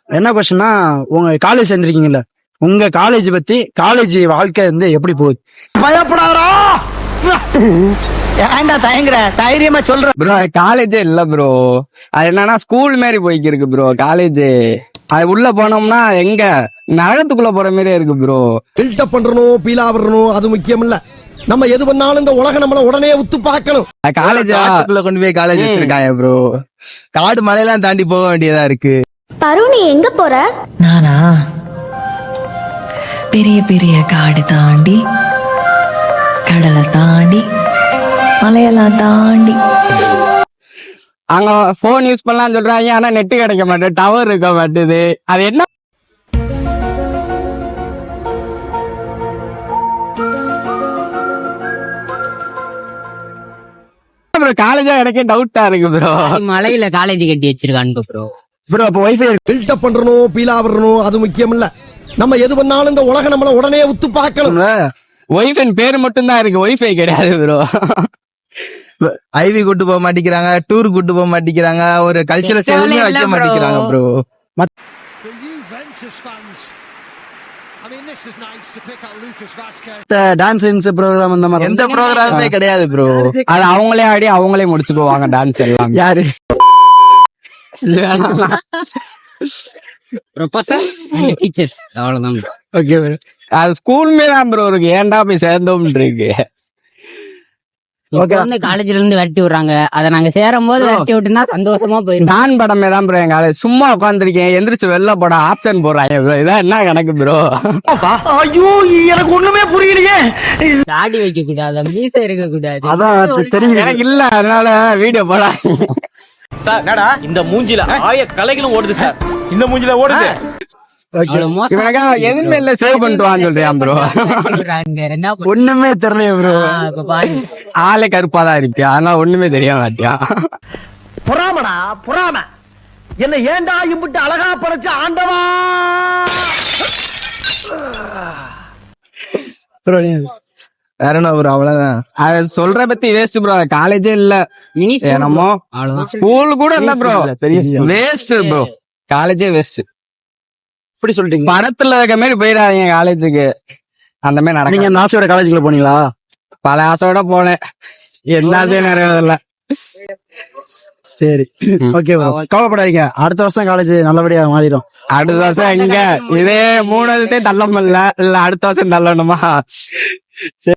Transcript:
என்ன கொஸ்டின்னா, உங்க காலேஜ் சேர்ந்திருக்கீங்கல்ல, உங்க காலேஜ் பத்தி, காலேஜ் வாழ்க்கை வந்து எப்படி போகுது? பயப்படாதா ஏன்டா தயங்குற? தைரியமா சொல்ற ப்ரோ. காலேஜே இல்ல ப்ரோ. அது என்னன்னா ஸ்கூல் மாதிரி போய்க்கு இருக்கு ப்ரோ காலேஜ். அது உள்ள போனோம்னா எங்க நரகத்துக்குள்ள போற மாதிரியே இருக்கு ப்ரோ. பில்டப் பண்றணும், பீலா வரணும், அது முக்கியம் இல்ல. நம்ம எது பண்ணாலும் இந்த உலகம் நம்மள உடனே உத்து பார்க்கணும். காலேஜ் கொண்டு போய் காலேஜ் வச்சிருக்காங்க ப்ரோ. காடு மலையெல்லாம் தாண்டி போக வேண்டியதா இருக்கு. பருணி எங்க போற? நானா பெரிய பெரிய காடு தாண்டி, கடலை தாண்டி, மலையெல்லாம் தாண்டி. அங்க போன் யூஸ் பண்ணலாம் சொல்றாங்க, ஆனா நெட் கிடைக்க மாட்டேன், டவர் இருக்க மாட்டேது. அது என்ன ப்ரோ? காலேஜா எனக்கே டவுட்டா இருக்கு ப்ரோ. மலையில காலேஜ் கட்டி வச்சிருக்கானுங்க ப்ரோ. ப்ரோ அப்போ வைஃபை பில்டப் பண்றணும், பீலா வரணும், அது முக்கியம் இல்ல. நம்ம எது பண்ணாலும் இந்த உலகம் நம்மள உடனே உத்து பார்க்கணும். ஒய்ஃபை பேர் மட்டும் தான் இருக்கு, ஒய்ஃபை கிடையாது ப்ரோ. ஐவி கூட்டு போக மாட்டேங்கிறாங்க, டூர் கூட்டு போக மாட்டேங்கிறாங்க, ஒரு கல்ச்சரல் எதுவுமே வைக்க மாட்டேங்கிறாங்க ப்ரோ. டான்ஸ் ப்ரோக்ராம் அந்த மாதிரி எந்த ப்ரோக்ராமுமே கிடையாது ப்ரோ. அது அவங்களே ஆடி அவங்களே முடிச்சுக்குவாங்க டான்ஸ் எல்லாம். யாரு? ப்ரொஃபசர் அண்ட் டீச்சர்ஸ் அவ்வளவுதான் ப்ரோ. Okay bro. அது ஸ்கூலுமே தான் ப்ரோ இருக்கு. ஏன்டா போய் சேர்ந்தோம் இருக்கு. ஓகே, வந்து காலேஜ்ல இருந்து விரட்டி விடுறாங்க. அத நாங்க சேரும் போது விரட்டி விட்டுனா சந்தோஷமா போயிடும். டான் படமே தான் ப்ரோ. எங்க காலேஜ் சும்மா உட்காந்துருக்கேன், எந்திரிச்சு வெளில போட ஆப்ஷன் போடுறாங்க ப்ரோ. இதான் என்ன கணக்கு ப்ரோ? ஐயோ எனக்கு ஒண்ணுமே புரியலையே. தாடி வைக்க கூடாது, மீசை இருக்க கூடாது. அதான் தெரியும் எனக்கு இல்ல, அதனால வீடியோ போட. சார் என்னடா இந்த மூஞ்சில கலைகளும் ஓடுது சார். இந்த மூஞ்சில ஓடுது. எதுவுமே இல்ல, சேவ் பண்ணிட்டு வான்னு சொல்றேன் ப்ரோ. ஒண்ணுமே தெரியல ப்ரோ. ஆளே கருப்பாதான் இருப்பியா, அதனால ஒண்ணுமே தெரிய மாட்டியா. பொறாமடா பொறாம. என்ன ஏன்டா இம்புட்டு அழகா படைச்ச ஆண்டவா. வேற என்ன ப்ரோ? அவ்வளவுதான். அது சொல்ற பத்தி வேஸ்ட் ப்ரோ. காலேஜே இல்ல, என்னமோ ஸ்கூல் கூட இல்ல ப்ரோ. வேஸ்ட் ப்ரோ, காலேஜே வேஸ்ட். இப்படி சொல்லிட்டீங்க. படத்துல இருக்க மாதிரி போயிடாதீங்க காலேஜுக்கு. அந்த மாதிரி நடக்கும். நீங்க அந்த ஆசையோட காலேஜுக்குள்ள போனீங்களா? பல ஆசையோட போனேன், எந்த ஆசையும் நிறைவேறல. சரி ஓகே ப்ரோ, கவலைப்படாதீங்க. அடுத்த வருஷம் காலேஜ் நல்லபடியா மாறிடும். அடுத்த வருஷம் எங்க இதே 3 தள்ள முடியல, இல்ல அடுத்த வருஷம் தள்ளணுமா?